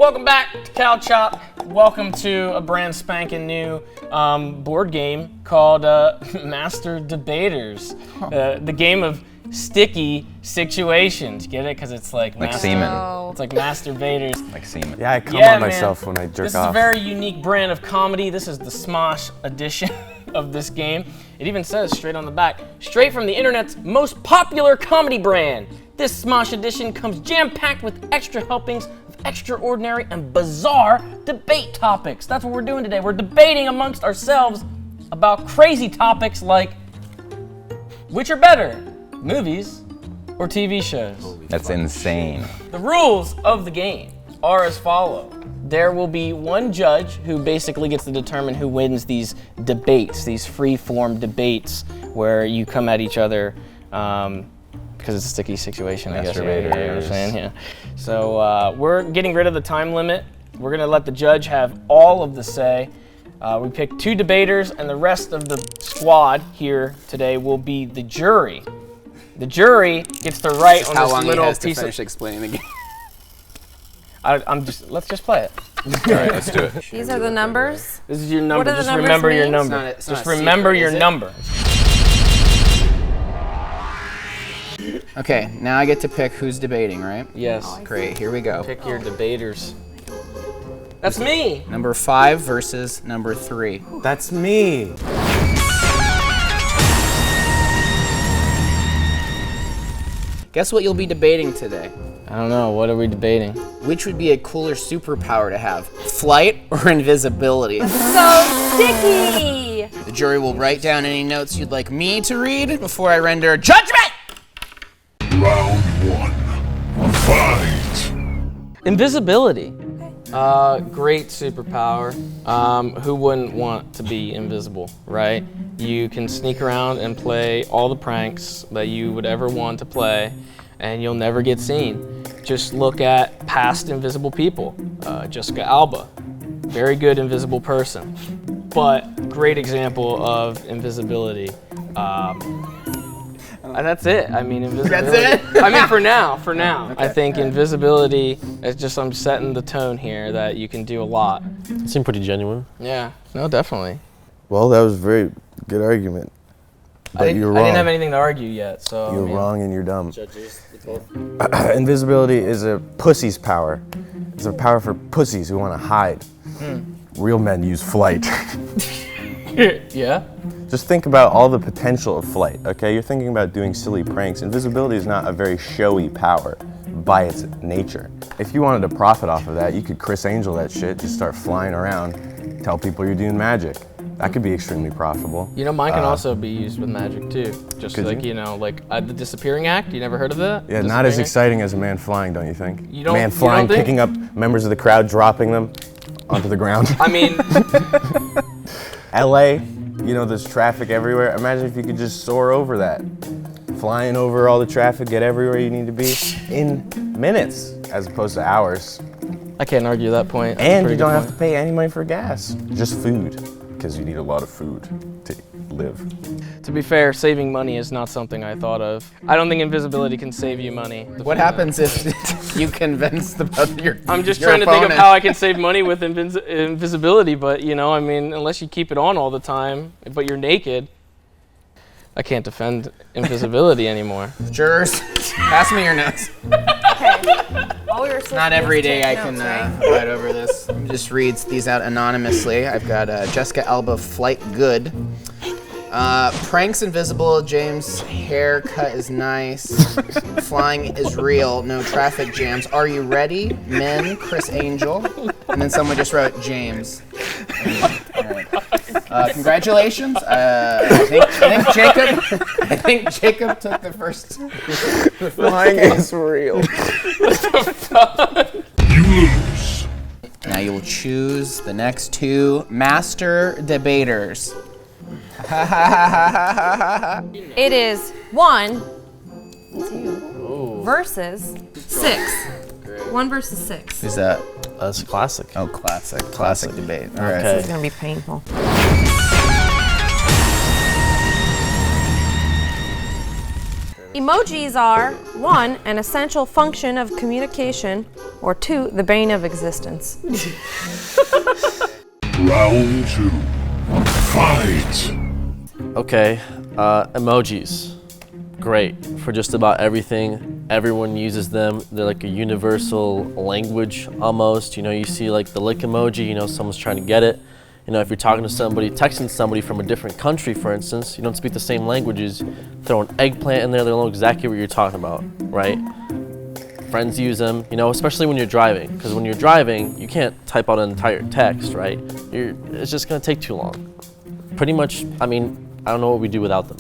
Welcome back to Cow Chop. Welcome to a brand spanking new board game called Master Debaters. The game of sticky situations. Get it? Because it's like semen. It's like masturbators. Like semen. Yeah, I come on myself when I jerk off. This is a very unique brand of comedy. This is the Smosh edition of this game. It even says straight on the back, straight from the internet's most popular comedy brand. This Smosh edition comes jam-packed with extra helpings of extraordinary and bizarre debate topics. That's what we're doing today. We're debating amongst ourselves about crazy topics like, which are better, movies or TV shows? That's insane. The rules of the game are as follow. There will be one judge who basically gets to determine who wins these debates, these free-form debates where you come at each other because it's a sticky situation, I guess. Yeah, you know what I'm saying? Yeah. So we're getting rid of the time limit. We're gonna let the judge have all of the say. We picked 2 debaters, and the rest of the squad here today will be the jury. The jury gets to write on this little piece of. Explaining the game. Let's just play it. All right, let's do it. These are the numbers? This is your number. What do the Just numbers remember your mean? number. It's not Just a remember secret, your is it? number. Okay, now I get to pick who's debating, right? Yes. Great, here we go. Pick your debaters. That's me. Number 5 versus number 3. That's me. Guess what you'll be debating today? I don't know. What are we debating? Which would be a cooler superpower to have? Flight or invisibility? So sticky! The jury will write down any notes you'd like me to read before I render judgment! Round 1. Fight! Invisibility. Great superpower. Who wouldn't want to be invisible, right? You can sneak around and play all the pranks that you would ever want to play, and you'll never get seen. Just look at past invisible people. Jessica Alba, very good invisible person, but great example of invisibility. That's it. I mean, invisibility. That's it? I mean, for now. Okay. I think invisibility is just, I'm setting the tone here that you can do a lot. It seemed pretty genuine. Yeah, no, definitely. Well, that was a very good argument. But you're wrong. I didn't have anything to argue yet, so. You're wrong and you're dumb. Judges, Invisibility is a pussy's power. It's a power for pussies who want to hide. Real men use flight. Yeah? Just think about all the potential of flight, okay? You're thinking about doing silly pranks. Invisibility is not a very showy power by its nature. If you wanted to profit off of that, you could Chris Angel that shit, just start flying around, tell people you're doing magic. That could be extremely profitable. You know, mine can also be used with magic too. Just Could like, you? you know, like the disappearing act. You never heard of that? Yeah, not as Disappearing exciting as a man flying, don't you think? You don't- Man you flying, don't think? picking up members of the crowd, dropping them onto the ground. act? I mean, LA, you know, there's traffic everywhere. Imagine if you could just soar over that. Flying over all the traffic, get everywhere you need to be in minutes as opposed to hours. I can't argue that point. That's a And pretty you don't good have point. to pay any money for gas, just food, because you need a lot of food to live. To be fair, saving money is not something I thought of. I don't think invisibility can save you money. What happens if you convince your I'm just your trying to think of opponent? how I can save money with invisibility, but you know, I mean, unless you keep it on all the time, but you're naked, I can't defend invisibility anymore. Jurors, pass me your notes. Okay. All we were supposed Not to do every is day take I can notes, write over this. Just reads these out anonymously. I've got Jessica Alba, Flight Good. Pranks invisible, James. Haircut is nice. Flying is real. No traffic jams. Are you ready? Men, Chris Angel. And then someone just wrote James. All right. Congratulations. I think Jacob took the first. Flying is real. You lose. Now you will choose the next 2 master debaters. It is 1, 2 versus 6. 1 versus 6. Who's that? That's classic. Oh, classic debate. All right. This is gonna be painful. Emojis are 1, an essential function of communication, or 2, the bane of existence. Round 2. Fight! Okay, emojis. Great for just about everything. Everyone uses them. They're like a universal language almost. You know, you see like the lick emoji, you know, someone's trying to get it. You know, if you're talking to somebody, texting somebody from a different country, for instance, you don't speak the same languages, throw an eggplant in there, they'll know exactly what you're talking about, right? Friends use them, you know, especially when you're driving, because when you're driving, you can't type out an entire text, right? It's just gonna take too long. Pretty much, I mean, I don't know what we do without them,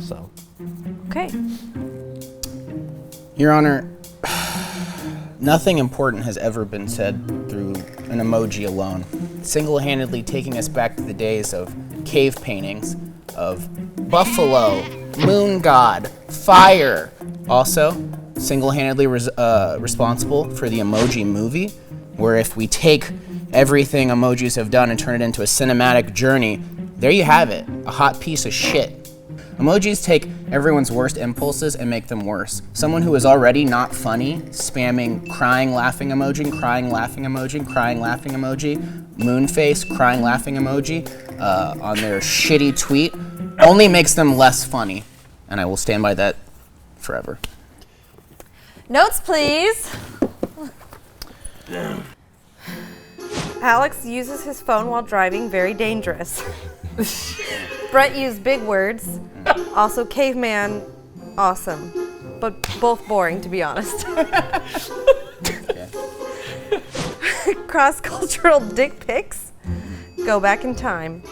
so. Okay. Your Honor, nothing important has ever been said through an emoji alone, single-handedly taking us back to the days of cave paintings, of buffalo, moon god, fire. Also, single-handedly responsible for the Emoji Movie, where if we take everything emojis have done and turn it into a cinematic journey, there you have it, a hot piece of shit. Emojis take everyone's worst impulses and make them worse. Someone who is already not funny, spamming crying laughing emoji, crying laughing emoji, crying laughing emoji, moon face, crying laughing emoji on their shitty tweet only makes them less funny. And I will stand by that forever. Notes, please. Alex uses his phone while driving, very dangerous. Brett used big words. Also, caveman, awesome. But both boring, to be honest. Cross-cultural dick pics. Go back in time.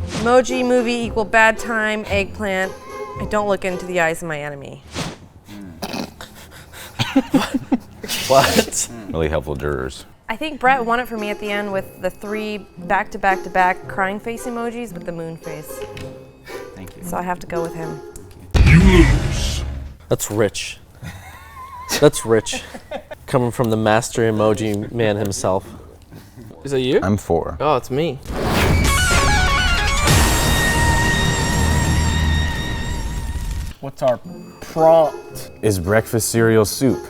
Emoji movie equal bad time, eggplant. I don't look into the eyes of my enemy. What? Really helpful jurors. I think Brett won it for me at the end with the 3 back-to-back-to-back crying face emojis with the moon face. Thank you. So I have to go with him. You lose. That's rich. That's rich. Coming from the master emoji man himself. Is it you? I'm 4. Oh, it's me. What's our prompt? Is breakfast cereal soup?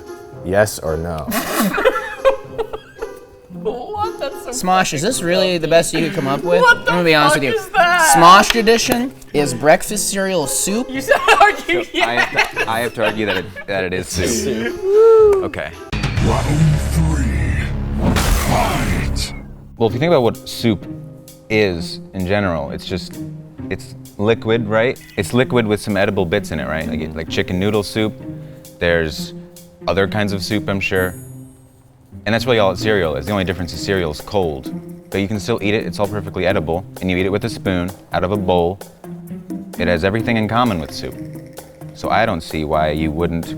Yes or no? What? That's so Smosh, is this really the best you could come up with? What the I'm gonna be honest fuck with you. is that? Smosh edition is breakfast cereal soup. You said argue, yeah. I have to argue that it is soup. Okay. Round 3. Fight! Well, if you think about what soup is in general, it's liquid, right? It's liquid with some edible bits in it, right? Like chicken noodle soup. There's other kinds of soup, I'm sure. And that's really all cereal is. The only difference is cereal is cold. But you can still eat it, it's all perfectly edible. And you eat it with a spoon, out of a bowl. It has everything in common with soup. So I don't see why you wouldn't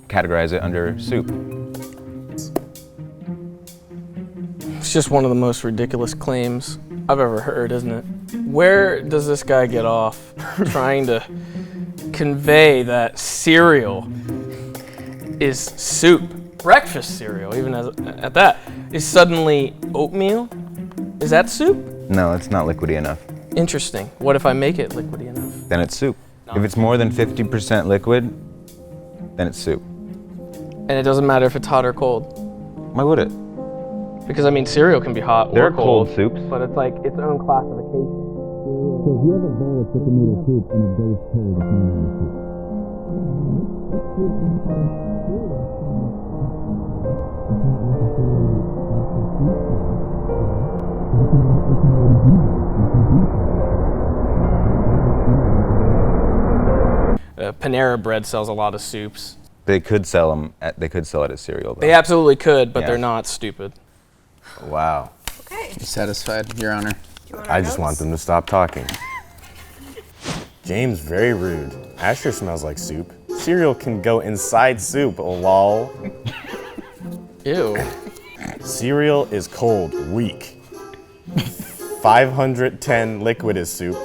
categorize it under soup. It's just one of the most ridiculous claims I've ever heard, isn't it? Where does this guy get off trying to convey that cereal is soup? Breakfast cereal, even at that, is suddenly oatmeal? Is that soup? No, it's not liquidy enough. Interesting. What if I make it liquidy enough? Then it's soup. If it's more than 50% liquid, then it's soup. And it doesn't matter if it's hot or cold. Why would it? Because I mean, cereal can be hot There or are cold cold, soups. but it's like its own classification. So if you have a bowl of chicken noodle soup and it goes cold, it's not really soup. Panera Bread sells a lot of soups. They could sell them. They could sell it as cereal. Though. They absolutely could, but Yeah. they're not stupid. Wow. Okay. Satisfied, Your Honor. I just want them to stop talking. James, very rude. Asher smells like soup. Cereal can go inside soup, lol. Ew. Cereal is cold, weak. 510 liquid is soup.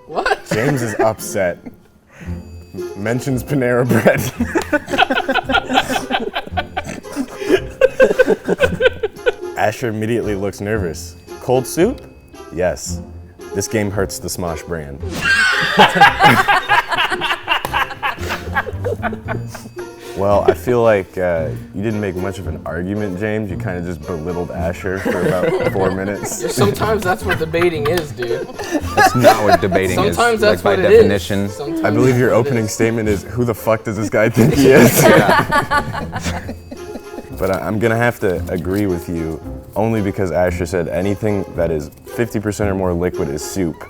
What? James is upset. Mentions Panera Bread. Asher immediately looks nervous. Cold soup? Yes. This game hurts the Smosh brand. Well, I feel like you didn't make much of an argument, James. You kind of just belittled Asher for about 4 minutes. Sometimes that's what debating is, dude. That's not what debating is. Sometimes that's like, by what it is. definition. Sometimes I believe your that's what it opening is. statement is, who the fuck does this guy think he is? But I'm gonna have to agree with you, only because Asher said anything that is 50% or more liquid is soup.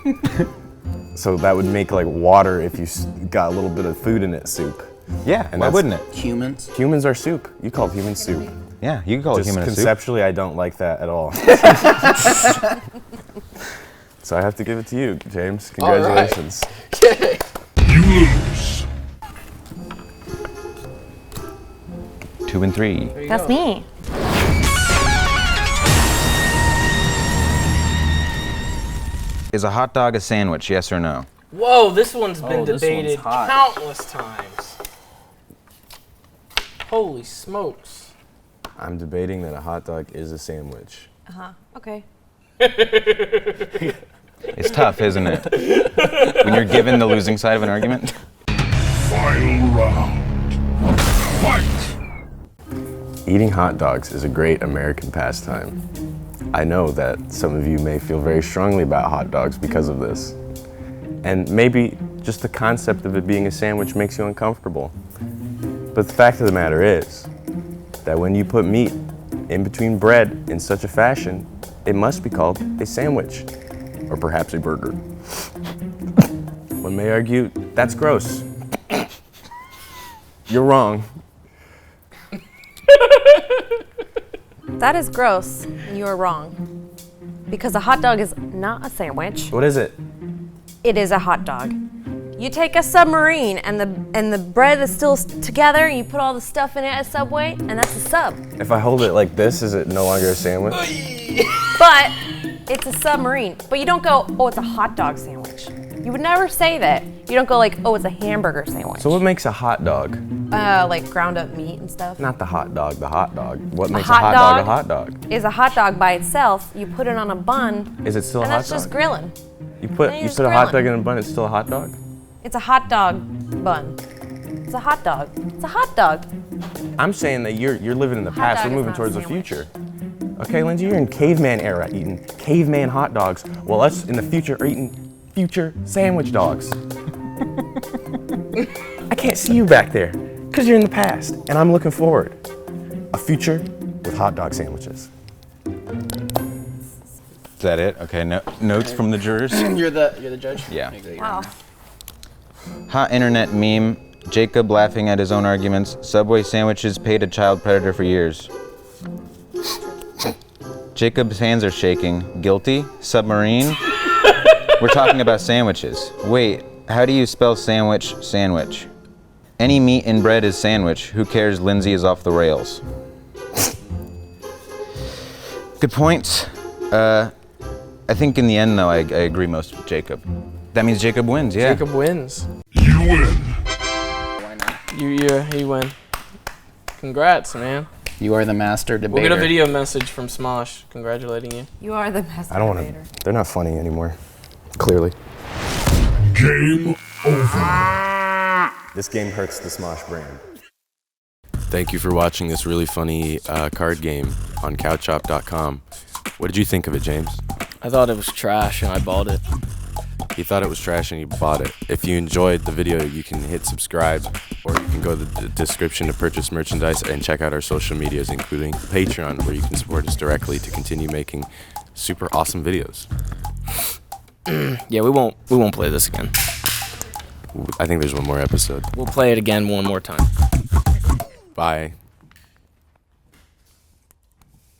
So that would make like water if you got a little bit of food in it soup. Yeah, And why that's- wouldn't it? Humans. Humans are soup. You call humans soup. Yeah, you can call it Just human soup. conceptually, I don't like that at all. So I have to give it to you, James. Congratulations. Okay. You lose. 2 and 3. There you That's go. me. Is a hot dog a sandwich, yes or no? Whoa, this one's been this one's debated hot. countless times. Holy smokes. I'm debating that a hot dog is a sandwich. Okay. It's tough, isn't it? When you're given the losing side of an argument. Final round. Fight. Eating hot dogs is a great American pastime. I know that some of you may feel very strongly about hot dogs because of this. And maybe just the concept of it being a sandwich makes you uncomfortable. But the fact of the matter is that when you put meat in between bread in such a fashion, it must be called a sandwich, or perhaps a burger. One may argue, that's gross. You're wrong. That is gross. You are wrong. Because a hot dog is not a sandwich. What is it? It is a hot dog. You take a submarine and the bread is still together and you put all the stuff in it at Subway and that's a sub. If I hold it like this, is it no longer a sandwich? But it's a submarine. But you don't go, oh, it's a hot dog sandwich. You would never say that. You don't go like, oh, it's a hamburger sandwich. So what makes a hot dog? Like ground up meat and stuff. Not the hot dog, the hot dog. What makes hot a hot dog a dog? hot dog? Is a hot dog by itself. You put it on a bun Is it still a and hot that's dog? just grilling. You put you're you just put a hot grilling. dog in a bun, it's still a hot dog? It's a hot dog bun. It's a hot dog. It's a hot dog. I'm saying that you're living in the Hot past, dog we're is moving not a towards the sandwich. future. Okay, Lindsay, you're in caveman era eating caveman hot dogs, while us in the future are eating future sandwich dogs. I can't see you back there, because you're in the past, and I'm looking forward. A future with hot dog sandwiches. Is that it? Okay, notes from the jurors? You're the judge? Yeah. Wow. Hot internet meme. Jacob laughing at his own arguments. Subway sandwiches paid a child predator for years. Jacob's hands are shaking. Guilty? Submarine? We're talking about sandwiches. Wait, how do you spell sandwich? Sandwich. Any meat in bread is sandwich. Who cares? Lindsay is off the rails. Good points. I think in the end, though, I agree most with Jacob. That means Jacob wins, yeah. Jacob wins. You win. You win. Congrats, man. You are the master debater. We'll get a video message from Smosh congratulating you. You are the best I don't want debater. to, they're not funny anymore, clearly. Game over. This game hurts the Smosh brand. Thank you for watching this really funny card game on couchshop.com. What did you think of it, James? I thought it was trash and I bought it. He thought it was trash and he bought it. If you enjoyed the video, you can hit subscribe, or you can go to the description to purchase merchandise and check out our social medias, including Patreon, where you can support us directly to continue making super awesome videos. Yeah, we won't play this again. I think there's one more episode. We'll play it again one more time. Bye.